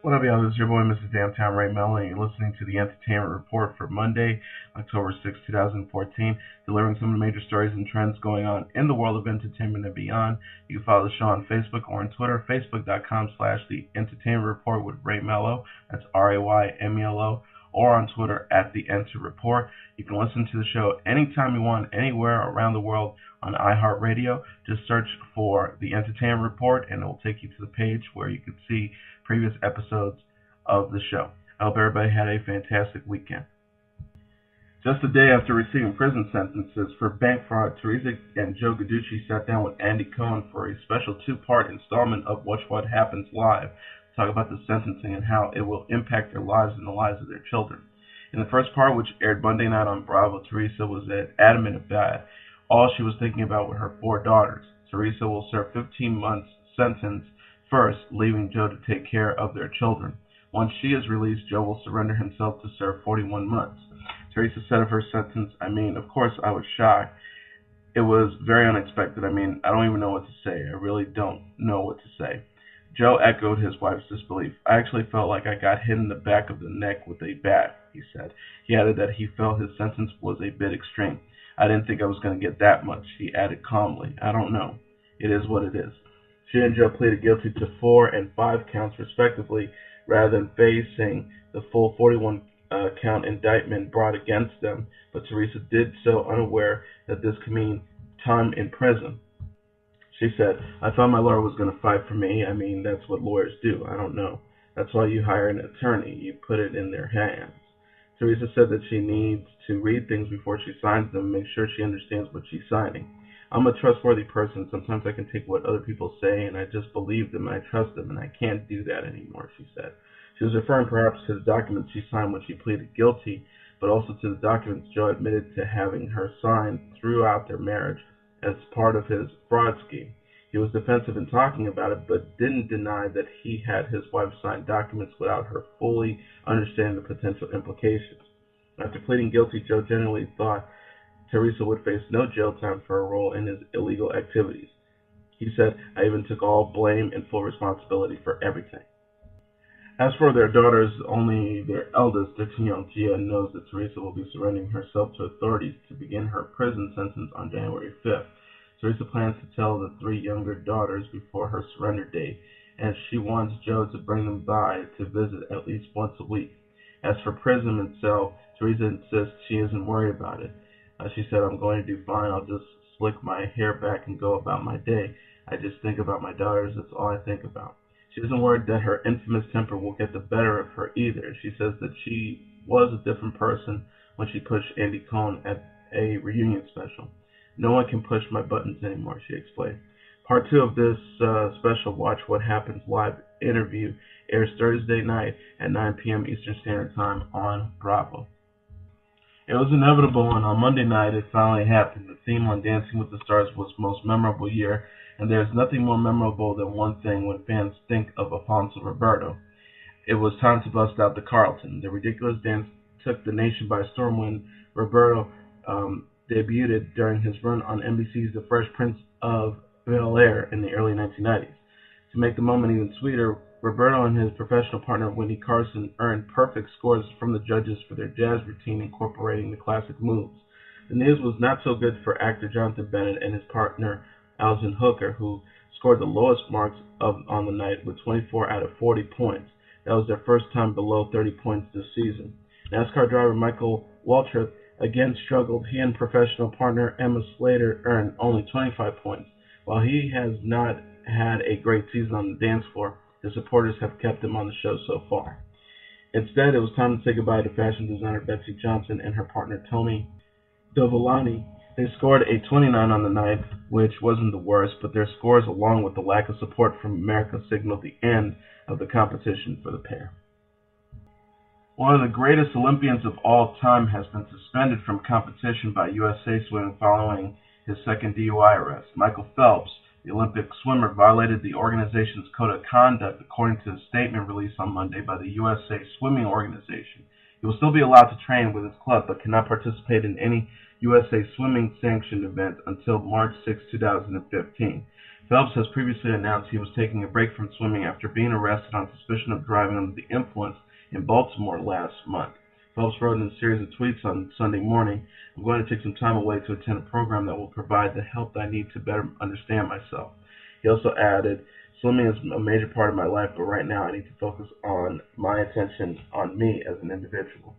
What up, y'all? This is your boy, Mr. Downtown Ray Mellon, and you're listening to the Entertainment Report for Monday, October 6, 2014, delivering some of the major stories and trends going on in the world of entertainment and beyond. You can follow the show on Facebook or on Twitter, facebook.com/The Entertainment Report with Ray Mello, that's RAYMELO, or on Twitter at The Enter Report. You can listen to the show anytime you want, anywhere around the world on iHeartRadio. Just search for The Entertainment Report, and it will take you to the page where you can see previous episodes of the show. I hope everybody had a fantastic weekend. Just a day after receiving prison sentences for bank fraud, Teresa and Joe Giudice sat down with Andy Cohen for a special two-part installment of Watch What Happens Live to talk about the sentencing and how it will impact their lives and the lives of their children. In the first part, which aired Monday night on Bravo, Teresa was adamant about all she was thinking about were her 4 daughters. Teresa will serve 15 months sentence first, leaving Joe to take care of their children. Once she is released, Joe will surrender himself to serve 41 months. Teresa said of her sentence, of course I was shocked. It was very unexpected. I don't even know what to say. I really don't know what to say. Joe echoed his wife's disbelief. I actually felt like I got hit in the back of the neck with a bat, he said. He added that he felt his sentence was a bit extreme. I didn't think I was going to get that much, he added calmly. I don't know. It is what it is. She and Joe pleaded guilty to 4 and 5 counts, respectively, rather than facing the full 41-count indictment brought against them, but Teresa did so unaware that this could mean time in prison. She said, I thought my lawyer was going to fight for me. That's what lawyers do. I don't know. That's why you hire an attorney. You put it in their hands. Teresa said that she needs to read things before she signs them and make sure she understands what she's signing. I'm a trustworthy person. Sometimes I can take what other people say and I just believe them and I trust them, and I can't do that anymore, she said. She was referring perhaps to the documents she signed when she pleaded guilty, but also to the documents Joe admitted to having her sign throughout their marriage as part of his fraud scheme. He was defensive in talking about it, but didn't deny that he had his wife sign documents without her fully understanding the potential implications. After pleading guilty, Joe generally thought Teresa would face no jail time for her role in his illegal activities. He said, I even took all blame and full responsibility for everything. As for their daughters, only their eldest, 13-year-old Gia, knows that Teresa will be surrendering herself to authorities to begin her prison sentence on January 5th. Teresa plans to tell the 3 younger daughters before her surrender date, and she wants Joe to bring them by to visit at least once a week. As for prison itself, Teresa insists she isn't worried about it. She said, I'm going to do fine. I'll just slick my hair back and go about my day. I just think about my daughters. That's all I think about. She isn't worried that her infamous temper will get the better of her either. She says that she was a different person when she pushed Andy Cohen at a reunion special. No one can push my buttons anymore, she explained. Part 2 of this special Watch What Happens Live interview airs Thursday night at 9 p.m. Eastern Standard Time on Bravo. It was inevitable, and on Monday night it finally happened. The theme on Dancing with the Stars was Most Memorable Year, and there's nothing more memorable than one thing when fans think of Alfonso Ribiero. It was time to bust out the Carlton. The ridiculous dance took the nation by storm when Ribiero debuted during his run on NBC's The Fresh Prince of Bel-Air in the early 1990s. To make the moment even sweeter, Ribiero and his professional partner Wendy Carson earned perfect scores from the judges for their jazz routine incorporating the classic moves. The news was not so good for actor Jonathan Bennett and his partner Alison Hooker, who scored the lowest marks on the night with 24 out of 40 points. That was their first time below 30 points this season. NASCAR driver Michael Waltrip again struggled. He and professional partner Emma Slater earned only 25 points. While he has not had a great season on the dance floor, his supporters have kept him on the show so far. Instead, it was time to say goodbye to fashion designer Betsey Johnson and her partner Tony Dovolani. They scored a 29 on the night, which wasn't the worst, but their scores, along with the lack of support from America, signaled the end of the competition for the pair. One of the greatest Olympians of all time has been suspended from competition by USA Swimming following his second DUI arrest. Michael Phelps, the Olympic swimmer, violated the organization's code of conduct according to a statement released on Monday by the USA Swimming Organization. He will still be allowed to train with his club but cannot participate in any USA Swimming sanctioned event until March 6, 2015. Phelps has previously announced he was taking a break from swimming after being arrested on suspicion of driving under the influence in Baltimore last month. Phelps wrote in a series of tweets on Sunday morning, "I'm going to take some time away to attend a program that will provide the help I need to better understand myself." He also added, "Swimming is a major part of my life, but right now I need to focus on my attention on me as an individual."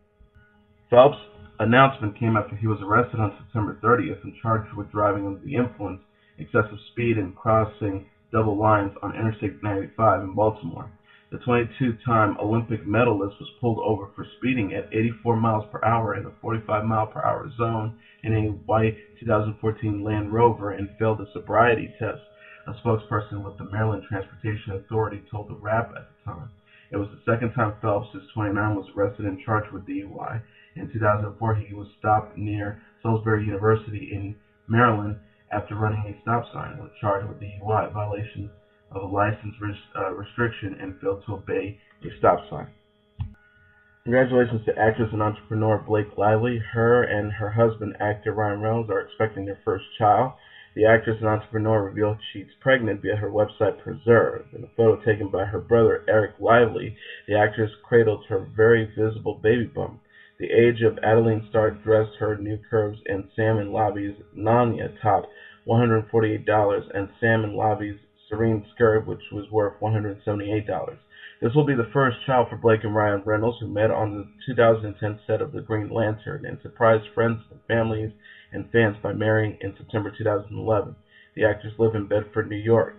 Phelps' announcement came after he was arrested on September 30th and charged with driving under the influence, excessive speed, and crossing double lines on Interstate 95 in Baltimore. The 22-time Olympic medalist was pulled over for speeding at 84 miles per hour in a 45-mile-per-hour zone in a white 2014 Land Rover and failed a sobriety test, a spokesperson with the Maryland Transportation Authority told the Wrap at the time. It was the second time Phelps, who's 29, was arrested and charged with DUI. In 2004, he was stopped near Salisbury University in Maryland after running a stop sign, was charged with DUI, violation of a license restriction, and failed to obey a stop sign. Congratulations to actress and entrepreneur Blake Lively. Her and her husband, actor Ryan Reynolds, are expecting their first child. The actress and entrepreneur revealed she's pregnant via her website Preserve. In a photo taken by her brother Eric Lively, the actress cradled her very visible baby bump. The Age of Adeline star dressed her new curves in Sam and Lobby's Nanya topped $148, and Sam and Lobby's Serene skirt, which was worth $178. This will be the first child for Blake and Ryan Reynolds, who met on the 2010 set of The Green Lantern and surprised friends and families and fans by marrying in September 2011. The actors live in Bedford, New York.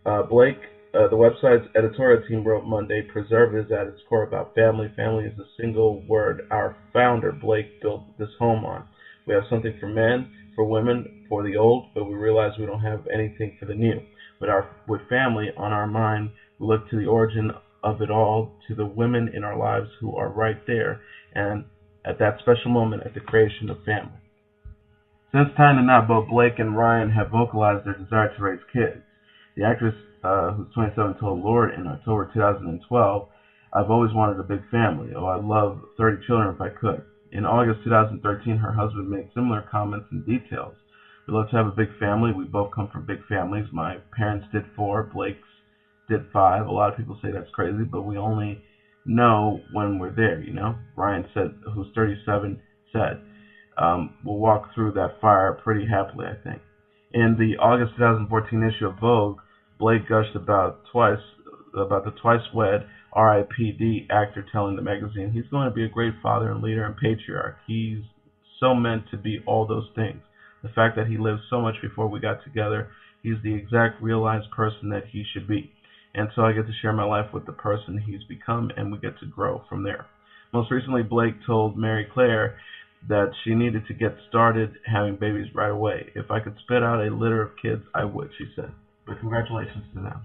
The website's editorial team wrote Monday, "Preserve is at its core about family. Family is a single word our founder, Blake, built this home on. We have something for men, for women, for the old, but we realize we don't have anything for the new. With family on our mind, we look to the origin of it all, to the women in our lives who are right there, and at that special moment at the creation of family." Since tying the knot, both Blake and Ryan have vocalized their desire to raise kids. The actress, who's 27, told Lord in October 2012, "I've always wanted a big family. Oh, I'd love 30 children if I could." In August 2013, her husband made similar comments and details. "We love to have a big family. We both come from big families. My parents did 4, Blake's did 5. A lot of people say that's crazy, but we only know when we're there, you know?" Ryan said, who's 37, said, "We'll walk through that fire pretty happily, I think." In the August 2014 issue of Vogue, Blake gushed about the twice-wed R.I.P.D. actor, telling the magazine, "He's going to be a great father and leader and patriarch. He's so meant to be all those things. The fact that he lived so much before we got together, he's the exact realized person that he should be. And so I get to share my life with the person he's become, and we get to grow from there." Most recently, Blake told Mary Claire that she needed to get started having babies right away. "If I could spit out a litter of kids, I would," she said. But congratulations to them.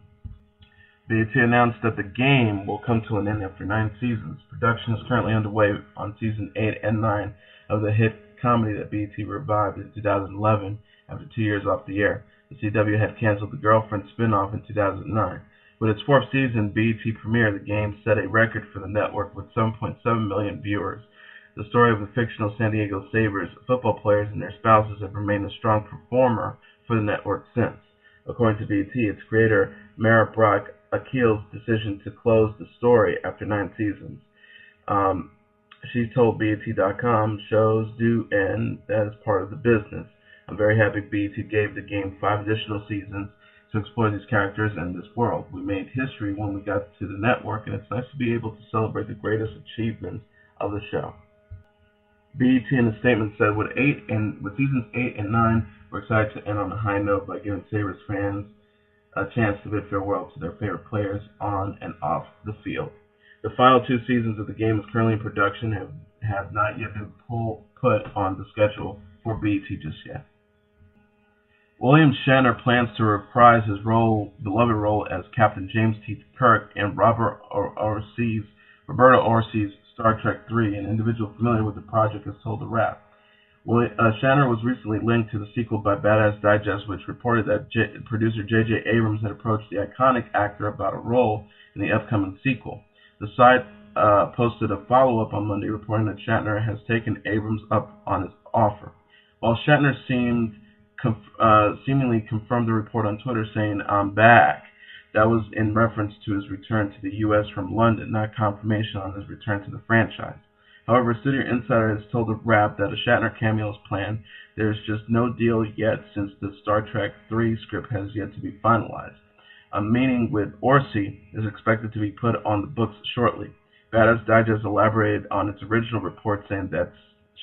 BET announced that The Game will come to an end after 9 seasons. Production is currently underway on season 8 and 9 of the hit comedy that BET revived in 2011 after 2 years off the air. The CW had canceled the Girlfriend spin-off in 2009. With its 4th season, BET premiere, The Game set a record for the network with 7.7 million viewers. The story of the fictional San Diego Sabres football players and their spouses have remained a strong performer for the network since. According to BET, its creator, Mara Brock Akil's decision to close the story after 9 seasons. She told BET.com, "Shows do end, that is part of the business. I'm very happy BET gave The Game 5 additional seasons to explore these characters and this world. We made history when we got to the network, and it's nice to be able to celebrate the greatest achievements of the show." BET in a statement said, with seasons 8 and 9, we're excited to end on a high note by giving Sabres fans a chance to bid farewell to their favorite players on and off the field. The final 2 seasons of The Game is currently in production and have not yet been put on the schedule for BET just yet. William Shatner plans to reprise his beloved role as Captain James T. Kirk in Roberto Orsi's Star Trek III. An individual familiar with the project has told The Wrap. Shatner was recently linked to the sequel by Badass Digest, which reported that producer J.J. Abrams had approached the iconic actor about a role in the upcoming sequel. The site posted a follow-up on Monday reporting that Shatner has taken Abrams up on his offer. While Shatner seemed seemingly confirmed the report on Twitter, saying, "I'm back." That was in reference to his return to the U.S. from London, not confirmation on his return to the franchise. However, a Studio Insider has told the Wrap that a Shatner cameo is planned. There is just no deal yet since the Star Trek III script has yet to be finalized. A meeting with Orci is expected to be put on the books shortly. Badass Digest elaborated on its original report, saying that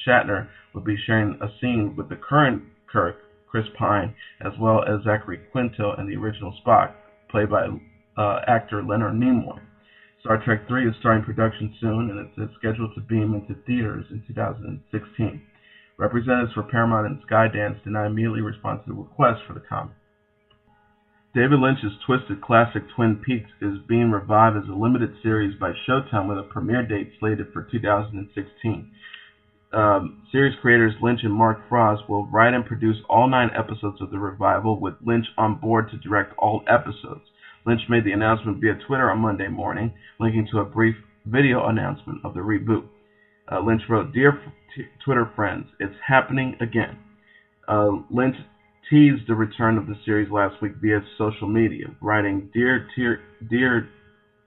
Shatner would be sharing a scene with the current Kirk, Chris Pine, as well as Zachary Quinto and the original Spock, played by actor Leonard Nimoy. Star Trek III is starting production soon, and it's scheduled to beam into theaters in 2016. Representatives for Paramount and Skydance did not immediately respond to the request for the comment. David Lynch's twisted classic Twin Peaks is being revived as a limited series by Showtime with a premiere date slated for 2016. Series creators Lynch and Mark Frost will write and produce all 9 episodes of the revival, with Lynch on board to direct all episodes. Lynch made the announcement via Twitter on Monday morning, linking to a brief video announcement of the reboot. Lynch wrote, "Dear Twitter friends, it's happening again." Lynch teased the return of the series last week via social media, writing, Dear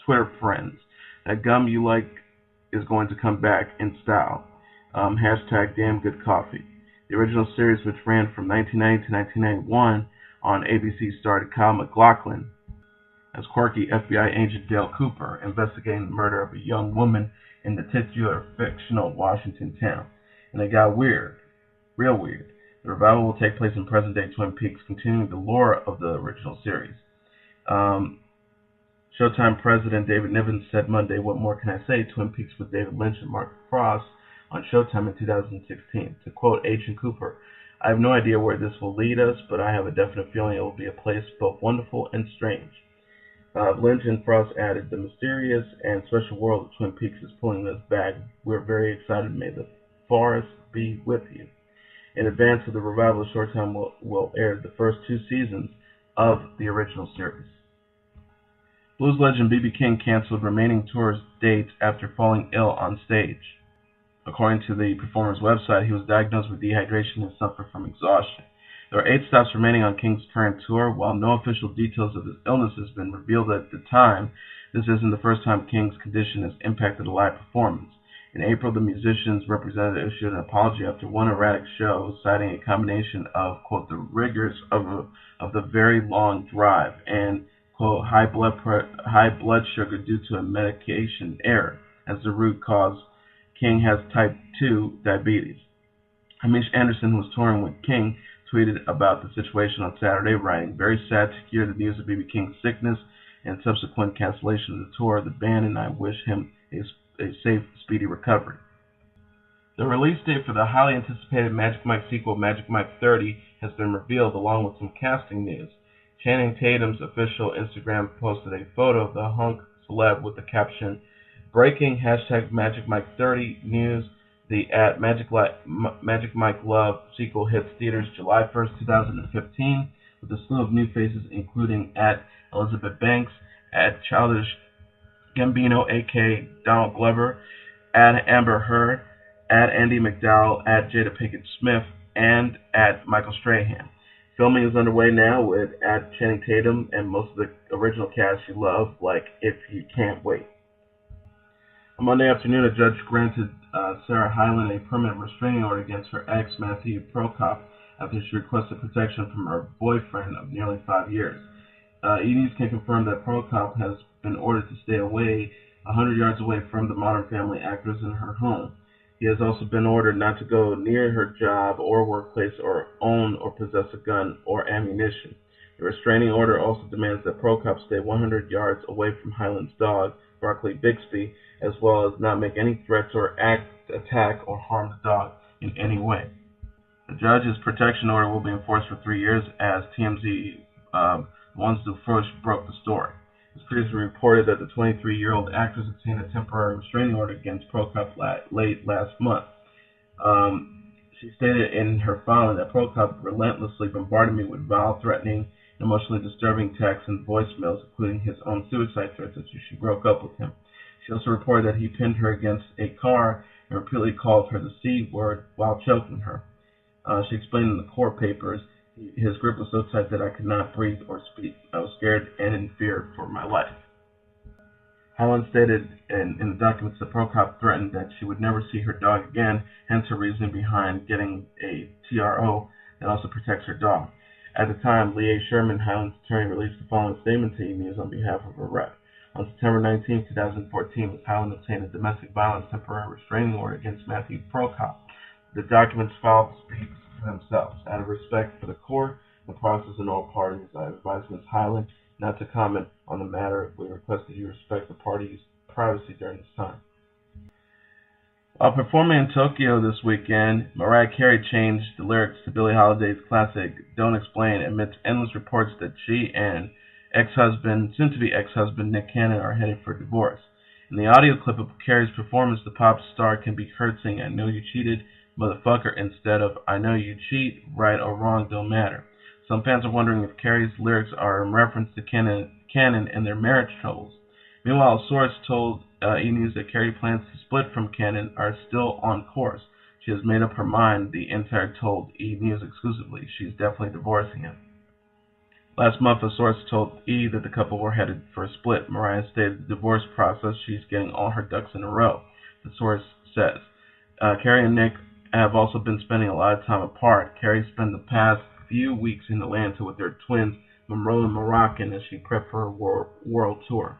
Twitter friends, that gum you like is going to come back in style. Hashtag damn good coffee." The original series, which ran from 1990 to 1991 on ABC, starred Kyle MacLachlan as quirky FBI agent Dale Cooper, investigating the murder of a young woman in the titular fictional Washington town. And it got weird, real weird. The revival will take place in present-day Twin Peaks, continuing the lore of the original series. Showtime president David Niven said Monday, "What more can I say? Twin Peaks with David Lynch and Mark Frost on Showtime in 2016. To quote Agent Cooper, "I have no idea where this will lead us, but I have a definite feeling it will be a place both wonderful and strange." Lynch and Frost added, "The mysterious and special world of Twin Peaks is pulling us back. We're very excited. May the forest be with you." In advance of the revival, Showtime will air the first 2 seasons of the original series. Blues legend B.B. King canceled remaining tour dates after falling ill on stage. According to the performer's website, he was diagnosed with dehydration and suffered from exhaustion. There are 8 stops remaining on King's current tour. While no official details of his illness has been revealed at the time, this isn't the first time King's condition has impacted a live performance. In April, the musician's representative issued an apology after one erratic show, citing a combination of, quote, the rigors of the very long drive and, quote, high blood sugar due to a medication error as the root cause. King has type 2 diabetes. Hamish Anderson, who was touring with King, tweeted about the situation on Saturday, writing, "Very sad to hear the news of B.B. King's sickness and subsequent cancellation of the tour. The band and I wish him a safe, speedy recovery." The release date for the highly anticipated Magic Mike sequel, Magic Mike 30, has been revealed, along with some casting news. Channing Tatum's official Instagram posted a photo of the hunk celeb with the caption, "Breaking #Magic Mike 30 news. The Magic Mike Love sequel hits theaters July 1st, 2015, with a slew of new faces, including Elizabeth Banks, Childish Gambino, a.k.a. Donald Glover, Amber Heard, Andy McDowell, Jada Pinkett Smith, and Michael Strahan. Filming is underway now with Channing Tatum and most of the original cast you love, like If You Can't Wait. On Monday afternoon, a judge granted Sarah Hyland a permanent restraining order against her ex, Matthew Prokop, after she requested protection from her boyfriend of nearly 5 years. E! can confirm that Prokop has been ordered to stay away 100 yards away from the Modern Family actress in her home. He has also been ordered not to go near her job or workplace or own or possess a gun or ammunition. The restraining order also demands that Prokop stay 100 yards away from Hyland's dog, Barkley Bixby, as well as not make any threats or attack or harm the dog in any way. The judge's protection order will be enforced for 3 years, as TMZ once the first broke the story. It was previously reported that the 23-year-old actress obtained a temporary restraining order against Prokop late last month. She stated in her filing that Prokop relentlessly bombarded me with vile, threatening, and emotionally disturbing texts and voicemails, including his own suicide threats after she broke up with him. She also reported that he pinned her against a car and repeatedly called her the C word while choking her. She explained in the court papers, His grip was so tight that I could not breathe or speak. I was scared and in fear for my life. Hyland stated in the documents that Prokop threatened that she would never see her dog again, hence her reasoning behind getting a TRO that also protects her dog. At the time, Leah Sherman, Hyland's attorney, released the following statement to E! on behalf of her rep. On September 19, 2014, Ms. Hyland obtained a domestic violence temporary restraining order against Matthew Prokop. The documents filed speak for themselves. Out of respect for the court, the process, and all parties, I advise Ms. Hyland not to comment on the matter. We request that you respect the parties' privacy during this time. While performing in Tokyo this weekend, Mariah Carey changed the lyrics to Billie Holiday's classic Don't Explain amidst endless reports that she and soon-to-be ex-husband Nick Cannon are headed for divorce. In the audio clip of Carey's performance, the pop star can be heard saying, "I know you cheated, motherfucker," instead of "I know you cheat, right or wrong, don't matter." Some fans are wondering if Carey's lyrics are in reference to Cannon and their marriage troubles. Meanwhile, a source told E! News that Carey plans to split from Cannon are still on course. She has made up her mind, the insider told E! News exclusively. She's definitely divorcing him. Last month, a source told E! that the couple were headed for a split. Mariah stated the divorce process, she's getting all her ducks in a row, the source says. Carey and Nick have also been spending a lot of time apart. Carey spent the past few weeks in Atlanta with their twins, Monroe and Moroccan, as she prepped for her world tour.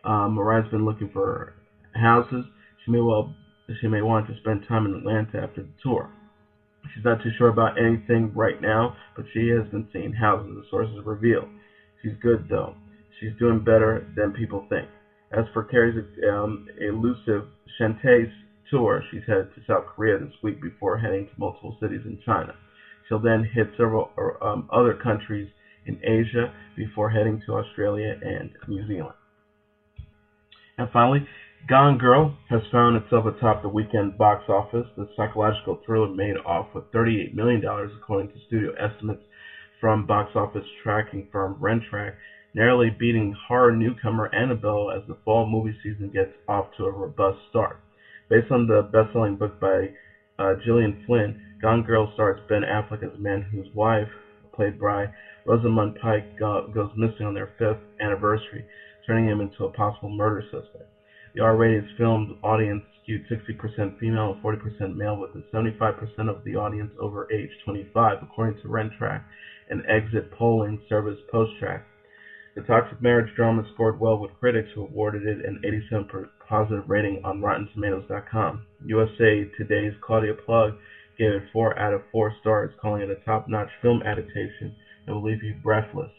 Mariah's been looking for houses. She may want to spend time in Atlanta after the tour. She's not too sure about anything right now, but she has been seeing houses, the sources reveal. She's good, though. She's doing better than people think. As for Carey's elusive Shantae's tour, she's headed to South Korea this week before heading to multiple cities in China. She'll then hit several other countries in Asia before heading to Australia and New Zealand. And finally, Gone Girl has found itself atop the weekend box office. The psychological thriller made off with $38 million, according to studio estimates from box office tracking firm Rentrack, narrowly beating horror newcomer Annabelle as the fall movie season gets off to a robust start. Based on the best-selling book by Gillian Flynn, Gone Girl stars Ben Affleck as a man whose wife, played by Rosamund Pike, goes missing on their 5th anniversary, turning him into a possible murder suspect. The R-rated film's audience skewed 60% female and 40% male, with 75% of the audience over age 25, according to Rentrack, an exit polling service Posttrack. The toxic marriage drama scored well with critics, who awarded it an 87% positive rating on RottenTomatoes.com. USA Today's Claudia Plug gave it 4 out of 4 stars, calling it a top-notch film adaptation that will leave you breathless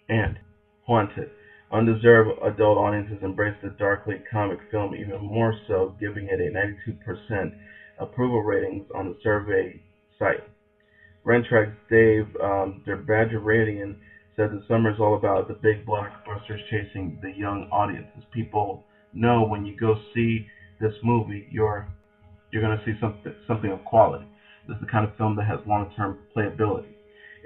and haunted. Undeserved adult audiences embraced the darkly comic film even more so, giving it a 92% approval ratings on the survey site. Rentrack's Dave Badgeradian said the summer is all about the big blockbusters chasing the young audiences. People know when you go see this movie, you're going to see something of quality. This is the kind of film that has long-term playability.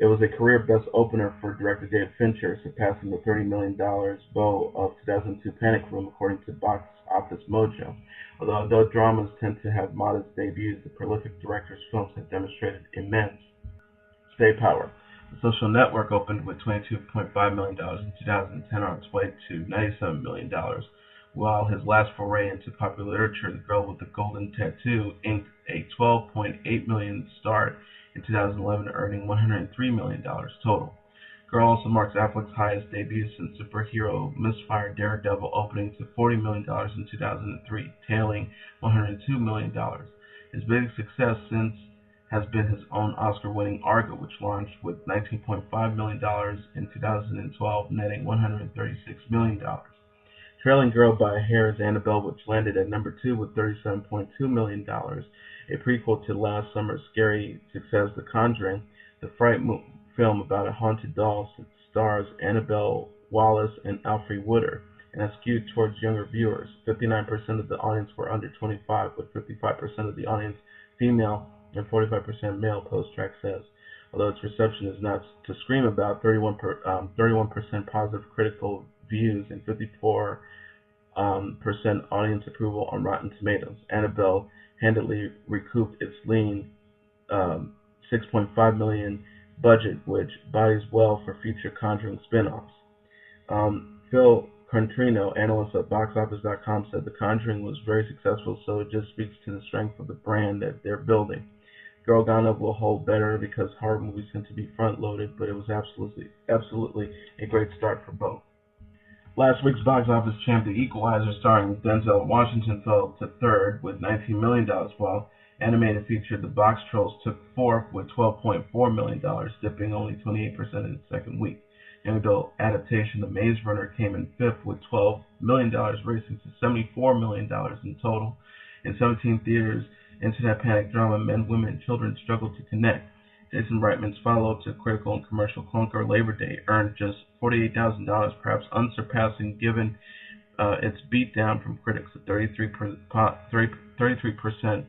It was a career best opener for director David Fincher, surpassing the $30 million bow of 2002 Panic Room, according to Box Office Mojo. Although adult dramas tend to have modest debuts, the prolific director's films have demonstrated immense stay power. The Social Network opened with $22.5 million in 2010 on its way to $97 million, while his last foray into popular literature, The Girl with the Golden Tattoo, inked a $12.8 million start in 2011, earning $103 million total. Girl also marks Affleck's highest debut since superhero Misfire Daredevil, opening to $40 million in 2003, tailing $102 million. His biggest success since has been his own Oscar-winning Argo, which launched with $19.5 million in 2012, netting $136 million. Trailing Girl by a hair is Annabelle, which landed at number 2 with $37.2 million. A prequel to last summer's scary success, The Conjuring, the fright film about a haunted doll that stars Annabelle Wallis and Alfre Woodard, and is skewed towards younger viewers. 59% of the audience were under 25, with 55% of the audience female and 45% male, Posttrack says. Although its reception is not to scream about, 31% positive critical views and 54% audience approval on Rotten Tomatoes. Annabelle handily recouped its lean $6.5 million budget, which bodes well for future Conjuring spin-offs. Phil Contrino, analyst at BoxOffice.com, said The Conjuring was very successful, so it just speaks to the strength of the brand that they're building. Girl Gone Up will hold better because horror movies tend to be front-loaded, but it was absolutely a great start for both. Last week's box office champ, The Equalizer, starring Denzel Washington, fell to third with $19 million, while animated feature The Box Trolls took fourth with $12.4 million, dipping only 28% in its second week. Young adult adaptation The Maze Runner came in fifth with $12 million, racing to $74 million in total. In 17 theaters, internet panic drama Men, Women, and Children struggled to connect. Jason Reitman's follow-up to critical and commercial clunker Labor Day earned just $48,000, perhaps unsurpassing given its beatdown from critics at 33%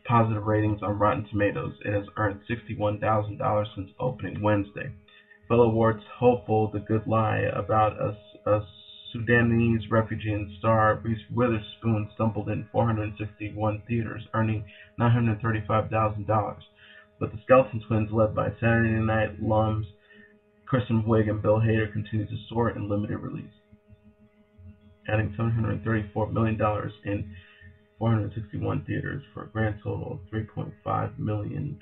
positive ratings on Rotten Tomatoes. It has earned $61,000 since opening Wednesday. Fellow awards hopeful The Good Lie, about a Sudanese refugee and star Reese Witherspoon, stumbled in 461 theaters, earning $935,000. But the Skeleton Twins, led by Saturday Night alums Kristen Wiig and Bill Hader, continue to soar in limited release, adding $734 million in 461 theaters for a grand total of $3.5 million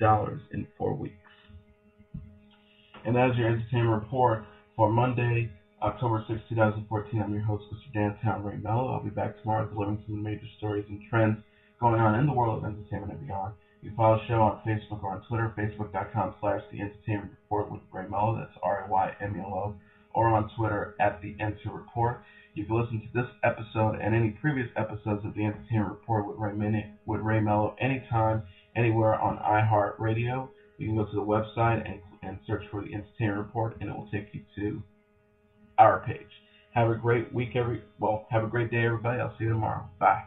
in 4 weeks. And that is your entertainment report for Monday, October 6, 2014. I'm your host, Mr. Downtown Ray Mello. I'll be back tomorrow delivering some of the major stories and trends going on in the world of entertainment and beyond. You can follow the show on Facebook or on Twitter, facebook.com/The Entertainment Report with Ray Mello, that's RAYMELO, or on Twitter @The Enter Report. You can listen to this episode and any previous episodes of The Entertainment Report with Ray Mello anytime, anywhere on iHeartRadio. You can go to the website and search for The Entertainment Report, and it will take you to our page. Have a great week, have a great day, everybody. I'll see you tomorrow. Bye.